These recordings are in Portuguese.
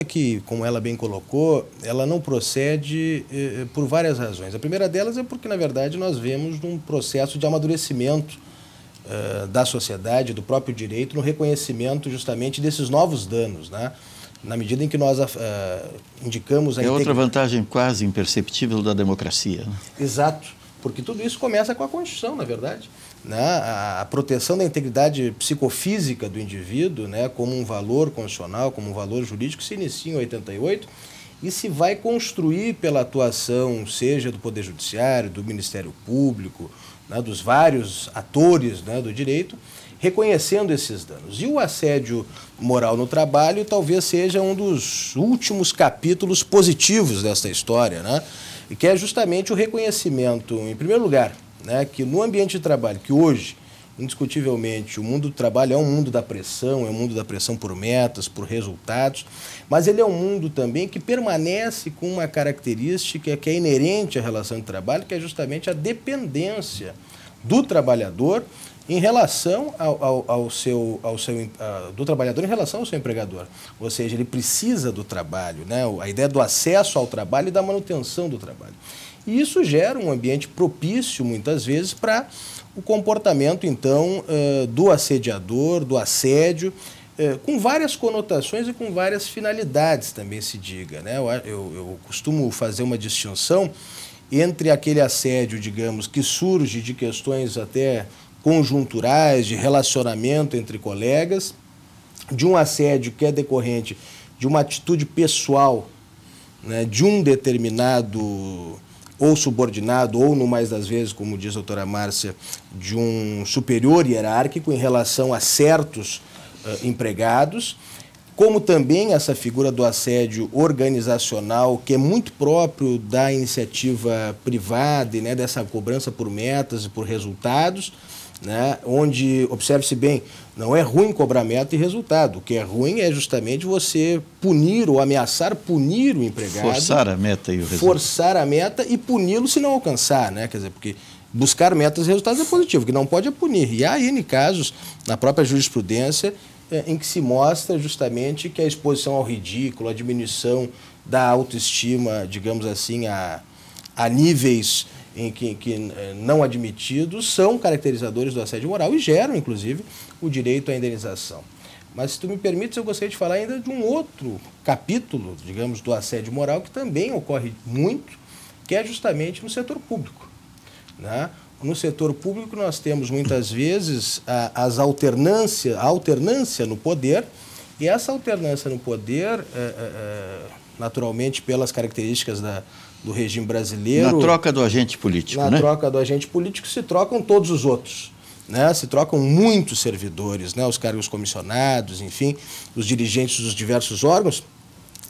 que, como ela bem colocou, ela não procede por várias razões. A primeira delas é porque, na verdade, nós vemos um processo de amadurecimento da sociedade, do próprio direito, no reconhecimento justamente desses novos danos, né? Na medida em que nós indicamos a É outra vantagem quase imperceptível da democracia, né? Exato, porque tudo isso começa com a Constituição, na verdade, né? A proteção da integridade psicofísica do indivíduo, né, como um valor constitucional, como um valor jurídico, se inicia em 88 e se vai construir pela atuação, seja do Poder Judiciário, do Ministério Público, né, dos vários atores, né, do direito, reconhecendo esses danos. E o assédio moral no trabalho talvez seja um dos últimos capítulos positivos dessa história, né? E que é justamente o reconhecimento, em primeiro lugar, né, que no ambiente de trabalho, que hoje, indiscutivelmente, o mundo do trabalho é um mundo da pressão, é um mundo da pressão por metas, por resultados, mas ele é um mundo também que permanece com uma característica que é inerente à relação de trabalho, que é justamente a dependência do trabalhador em relação do trabalhador em relação ao seu empregador. Ou seja, ele precisa do trabalho, né? A ideia do acesso ao trabalho e da manutenção do trabalho. E isso gera um ambiente propício, muitas vezes, para o comportamento, então, do assediador, do assédio, com várias conotações e com várias finalidades, também se diga, né? Eu costumo fazer uma distinção entre aquele assédio, digamos, que surge de questões até conjunturais, de relacionamento entre colegas, de um assédio que é decorrente de uma atitude pessoal, né, de um determinado ou subordinado, ou, no mais das vezes, como diz a doutora Márcia, de um superior hierárquico em relação a certos empregados, como também essa figura do assédio organizacional, que é muito próprio da iniciativa privada e, né, dessa cobrança por metas e por resultados, né, onde, observe-se bem, não é ruim cobrar meta e resultado. O que é ruim é justamente você punir ou ameaçar punir o empregado. Forçar a meta e o resultado. Forçar a meta e puni-lo se não alcançar, né? Quer dizer, porque buscar metas e resultados é positivo, o que não pode é punir. E há N casos na própria jurisprudência em que se mostra justamente que a exposição ao ridículo, a diminuição da autoestima, digamos assim, a níveis em que não admitidos, são caracterizadores do assédio moral e geram, inclusive, o direito à indenização. Mas, se tu me permites, eu gostaria de falar ainda de um outro capítulo, digamos, do assédio moral, que também ocorre muito, que é justamente no setor público, né? No setor público nós temos, muitas vezes, a alternância no poder, e essa alternância no poder, naturalmente, pelas características do regime brasileiro... Na troca do agente político, né? Na troca do agente político se trocam todos os outros, né? Se trocam muitos servidores, né? Os cargos comissionados, enfim, os dirigentes dos diversos órgãos.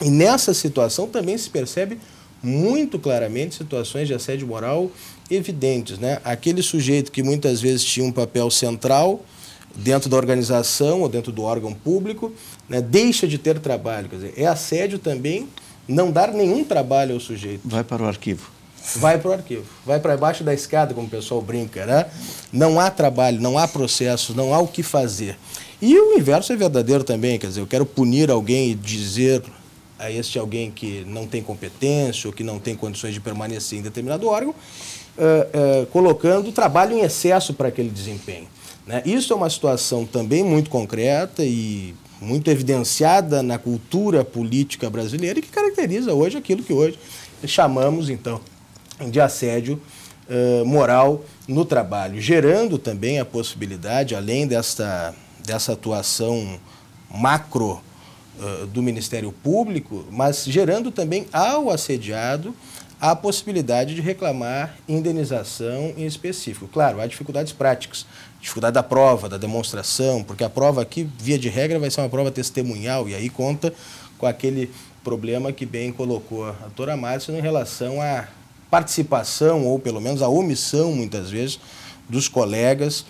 E nessa situação também se percebe muito claramente situações de assédio moral evidentes, né? Aquele sujeito que muitas vezes tinha um papel central dentro da organização ou dentro do órgão público, né, deixa de ter trabalho. Quer dizer, é assédio também não dar nenhum trabalho ao sujeito. Vai para o arquivo. Vai para o arquivo. Vai para baixo da escada, como o pessoal brinca, né? Não há trabalho, não há processo, não há o que fazer. E o inverso é verdadeiro também. Quer dizer, eu quero punir alguém e dizer a este alguém que não tem competência ou que não tem condições de permanecer em determinado órgão, colocando trabalho em excesso para aquele desempenho, né? Isso é uma situação também muito concreta e muito evidenciada na cultura política brasileira e que caracteriza hoje aquilo que hoje chamamos, então, de assédio moral no trabalho, gerando também a possibilidade, além dessa atuação macro do Ministério Público, mas gerando também ao assediado a possibilidade de reclamar indenização em específico. Claro, há dificuldades práticas, dificuldade da prova, da demonstração, porque a prova aqui, via de regra, vai ser uma prova testemunhal, e aí conta com aquele problema que bem colocou a doutora Márcia em relação à participação, ou pelo menos à omissão, muitas vezes, dos colegas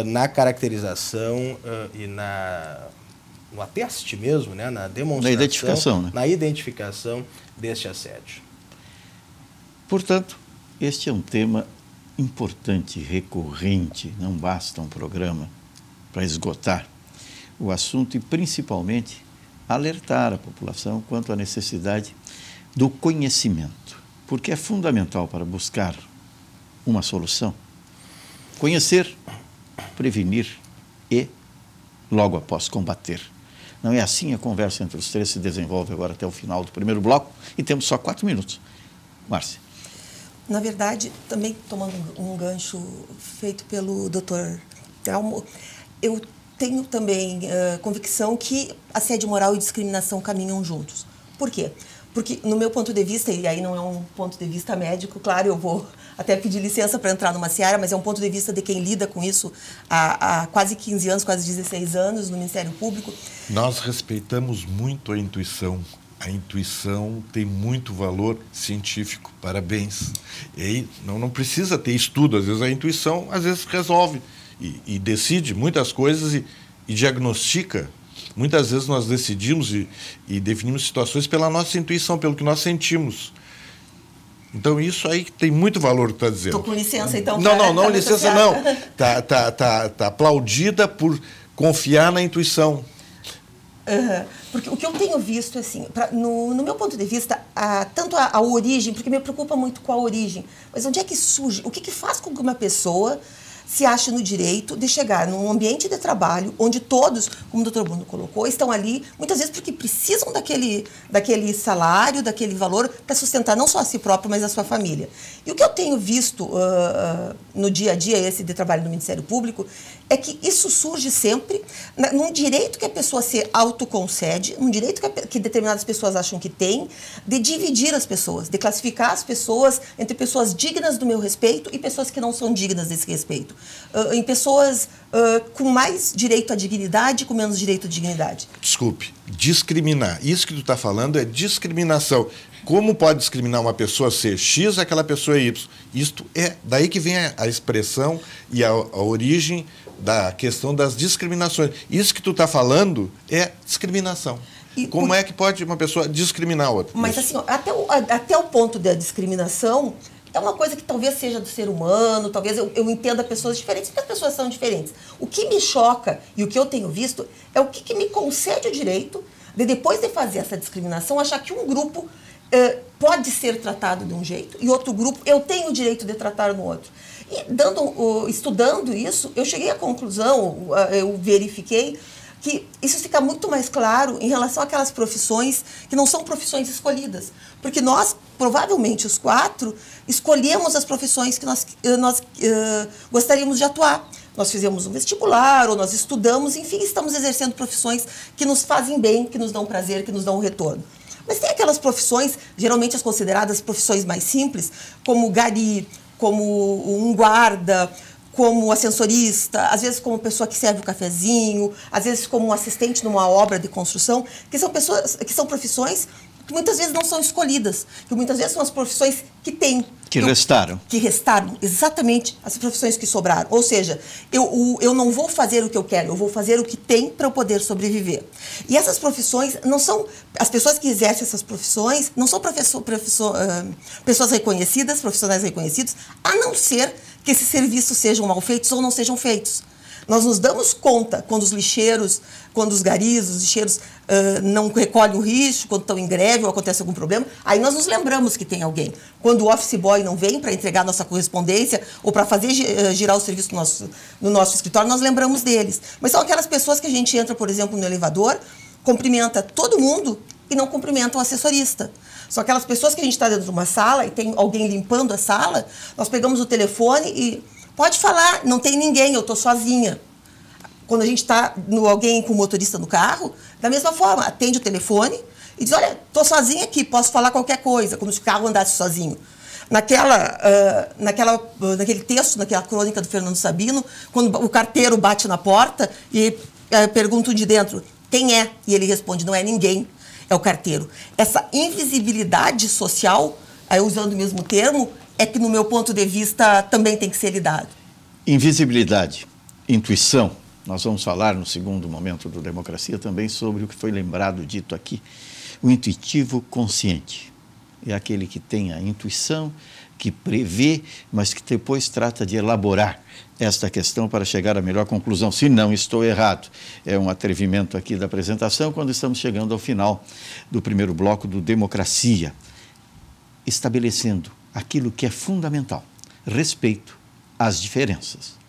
na caracterização e no ateste mesmo, né, na demonstração, né? Na identificação deste assédio. Portanto, este é um tema importante, recorrente, não basta um programa para esgotar o assunto e, principalmente, alertar a população quanto à necessidade do conhecimento, porque é fundamental para buscar uma solução. Conhecer, prevenir e, logo após, combater. Não é assim a conversa entre os três se desenvolve agora até o final do primeiro bloco e temos só 4 minutos. Márcia. Na verdade, também tomando um gancho feito pelo Dr. Telmo, eu tenho também convicção que assédio moral e discriminação caminham juntos. Por quê? Porque, no meu ponto de vista, e aí não é um ponto de vista médico, claro, eu vou até pedir licença para entrar numa seara, mas é um ponto de vista de quem lida com isso há quase 15 anos, quase 16 anos no Ministério Público. Nós respeitamos muito a intuição. A intuição tem muito valor científico, parabéns. E aí não precisa ter estudo, às vezes a intuição às vezes resolve e decide muitas coisas e diagnostica. Muitas vezes nós decidimos e definimos situações pela nossa intuição, pelo que nós sentimos. Então isso aí tem muito valor que está dizendo. Estou com licença, então. Não, licença não. Tá aplaudida por confiar na intuição. Porque o que eu tenho visto, assim, no meu ponto de vista, tanto a origem, porque me preocupa muito com a origem, mas onde é que surge, o que faz com que uma pessoa se ache no direito de chegar num ambiente de trabalho onde todos, como o Dr. Bruno colocou, estão ali, muitas vezes porque precisam daquele salário, daquele valor para sustentar não só a si próprio, mas a sua família. E o que eu tenho visto no dia a dia, esse de trabalho no Ministério Público, é que isso surge sempre num direito que a pessoa se autoconcede, num direito que determinadas pessoas acham que tem, de dividir as pessoas, de classificar as pessoas entre pessoas dignas do meu respeito e pessoas que não são dignas desse respeito. Em pessoas com mais direito à dignidade e com menos direito à dignidade. Desculpe, discriminar. Isso que tu está falando é discriminação. Como pode discriminar uma pessoa ser X, aquela pessoa é Y? Isto é daí que vem a expressão e a origem da questão das discriminações. Isso que tu está falando é discriminação. Como é que pode uma pessoa discriminar a outra? Mas assim, até o ponto da discriminação é uma coisa que talvez seja do ser humano, talvez eu entenda pessoas diferentes, porque as pessoas são diferentes. O que me choca e o que eu tenho visto é o que me concede o direito de, depois de fazer essa discriminação, achar que um grupo pode ser tratado de um jeito e outro grupo eu tenho o direito de tratar no outro. E estudando isso, eu cheguei à conclusão, eu verifiquei que isso fica muito mais claro em relação àquelas profissões que não são profissões escolhidas. Porque nós, provavelmente os 4, escolhemos as profissões que nós gostaríamos de atuar. Nós fizemos um vestibular, ou nós estudamos, enfim, estamos exercendo profissões que nos fazem bem, que nos dão prazer, que nos dão um retorno. Mas tem aquelas profissões, geralmente as consideradas profissões mais simples, como gari, como um guarda, como ascensorista, às vezes como pessoa que serve o cafezinho, às vezes como um assistente numa obra de construção, que são profissões que muitas vezes não são escolhidas, que muitas vezes são as profissões que têm. Que restaram. Que restaram, exatamente, as profissões que sobraram. Ou seja, eu não vou fazer o que eu quero, eu vou fazer o que tem para eu poder sobreviver. E essas profissões não são... As pessoas que exercem essas profissões não são pessoas reconhecidas, profissionais reconhecidos, a não ser que esses serviços sejam mal feitos ou não sejam feitos. Nós nos damos conta quando os lixeiros, quando os garis, os lixeiros não recolhem o lixo, quando estão em greve ou acontece algum problema, aí nós nos lembramos que tem alguém. Quando o office boy não vem para entregar nossa correspondência ou para fazer girar o serviço no nosso escritório, nós lembramos deles. Mas são aquelas pessoas que a gente entra, por exemplo, no elevador, cumprimenta todo mundo e não cumprimenta o assessorista. São aquelas pessoas que a gente está dentro de uma sala e tem alguém limpando a sala, nós pegamos o telefone e... Pode falar, não tem ninguém, eu estou sozinha. Quando a gente está alguém com o motorista no carro, da mesma forma, atende o telefone e diz, olha, estou sozinha aqui, posso falar qualquer coisa, como se o carro andasse sozinho. Naquele texto, naquela crônica do Fernando Sabino, quando o carteiro bate na porta e pergunta de dentro, quem é? E ele responde, não é ninguém, é o carteiro. Essa invisibilidade social, aí usando o mesmo termo, é que, no meu ponto de vista, também tem que ser lidado. Invisibilidade, intuição. Nós vamos falar, no segundo momento do Democracia, também sobre o que foi lembrado, dito aqui, o intuitivo consciente. é aquele que tem a intuição, que prevê, mas que depois trata de elaborar esta questão para chegar à melhor conclusão. Se não estou errado, é um atrevimento aqui da apresentação quando estamos chegando ao final do primeiro bloco do Democracia, estabelecendo aquilo que é fundamental, respeito às diferenças.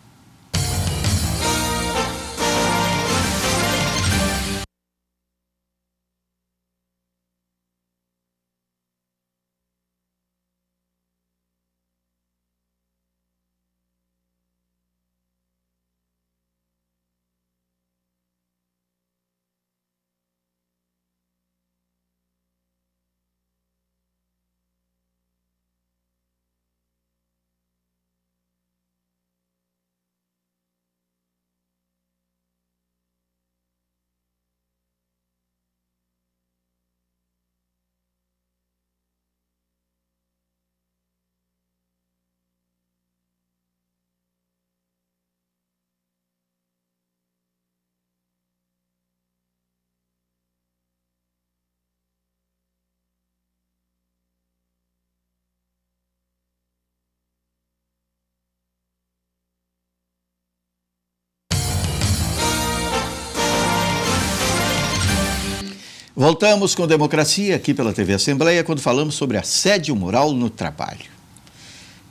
Voltamos com Democracia aqui pela TV Assembleia, quando falamos sobre assédio moral no trabalho.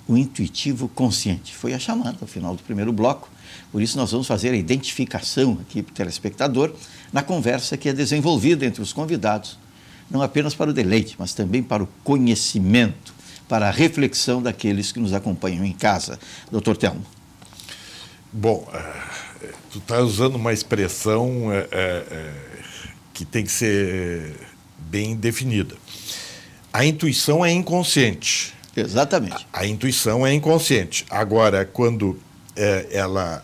O intuitivo consciente foi a chamada ao final do primeiro bloco, por isso nós vamos fazer a identificação aqui para o telespectador na conversa que é desenvolvida entre os convidados, não apenas para o deleite, mas também para o conhecimento, para a reflexão daqueles que nos acompanham em casa. Dr. Telmo. Bom, tu está usando uma expressão que tem que ser bem definida. A intuição é inconsciente. Exatamente. A intuição é inconsciente. Agora, quando ela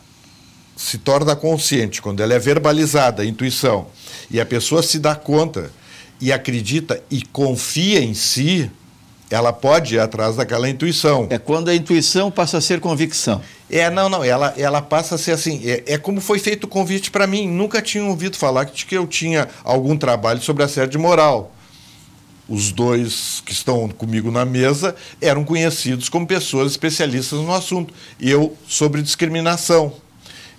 se torna consciente, quando ela é verbalizada, a intuição, e a pessoa se dá conta e acredita e confia em si, ela pode ir atrás daquela intuição. É quando a intuição passa a ser convicção. Ela passa a ser assim, é como foi feito o convite para mim. Nunca tinha ouvido falar que eu tinha algum trabalho sobre assédio moral. Os dois que estão comigo na mesa eram conhecidos como pessoas especialistas no assunto. Eu sobre discriminação.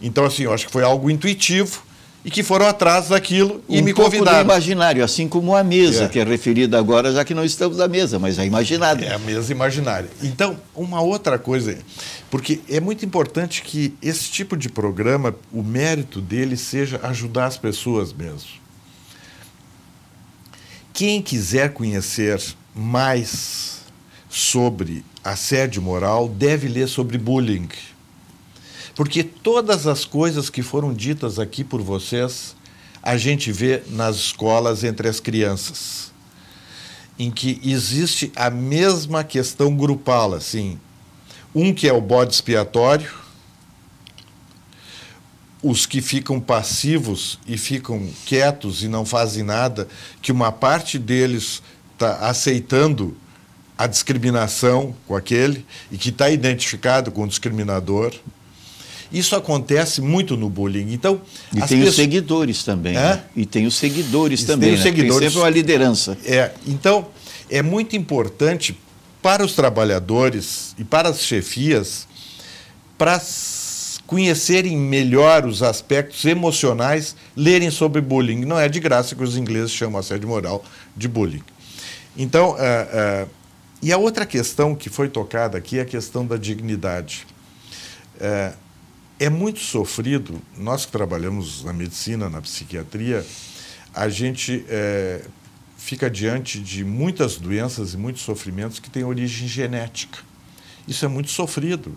Então, assim, eu acho que foi algo intuitivo e que foram atrás daquilo e me convidaram. Um pouco do imaginário, assim como a mesa, que é referida agora, já que não estamos na mesa, mas é imaginária. É a mesa imaginária. Então, uma outra coisa, porque é muito importante que esse tipo de programa, o mérito dele seja ajudar as pessoas mesmo. Quem quiser conhecer mais sobre assédio moral deve ler sobre bullying. Porque todas as coisas que foram ditas aqui por vocês, a gente vê nas escolas entre as crianças, em que existe a mesma questão grupal, assim, um que é o bode expiatório, os que ficam passivos e ficam quietos e não fazem nada, que uma parte deles está aceitando a discriminação com aquele e que está identificado com o discriminador. Isso acontece muito no bullying. Então, e tem os seguidores também. Né? E tem os seguidores também. Tem sempre uma liderança. Então, é muito importante para os trabalhadores e para as chefias, para conhecerem melhor os aspectos emocionais, lerem sobre bullying. Não é de graça que os ingleses chamam assédio moral de bullying. Então, e a outra questão que foi tocada aqui é a questão da dignidade. É muito sofrido, nós que trabalhamos na medicina, na psiquiatria, a gente fica diante de muitas doenças e muitos sofrimentos que têm origem genética. Isso é muito sofrido.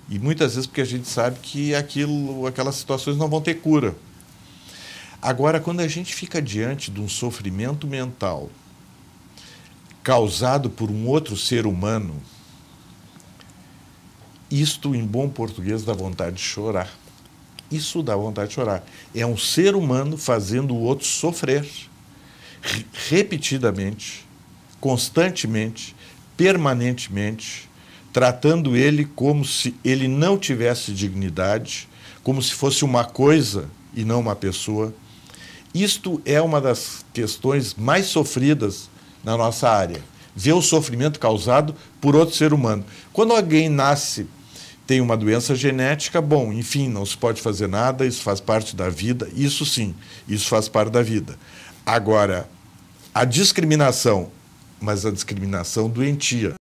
E muitas vezes porque a gente sabe que aquelas situações não vão ter cura. Agora, quando a gente fica diante de um sofrimento mental causado por um outro ser humano, isto, em bom português, dá vontade de chorar. Isso dá vontade de chorar. É um ser humano fazendo o outro sofrer repetidamente, constantemente, permanentemente, tratando ele como se ele não tivesse dignidade, como se fosse uma coisa e não uma pessoa. Isto é uma das questões mais sofridas na nossa área, ver o sofrimento causado por outro ser humano. Quando alguém nasce, tem uma doença genética, bom, enfim, não se pode fazer nada, isso faz parte da vida, isso sim, isso faz parte da vida. Agora, a discriminação, mas a discriminação doentia.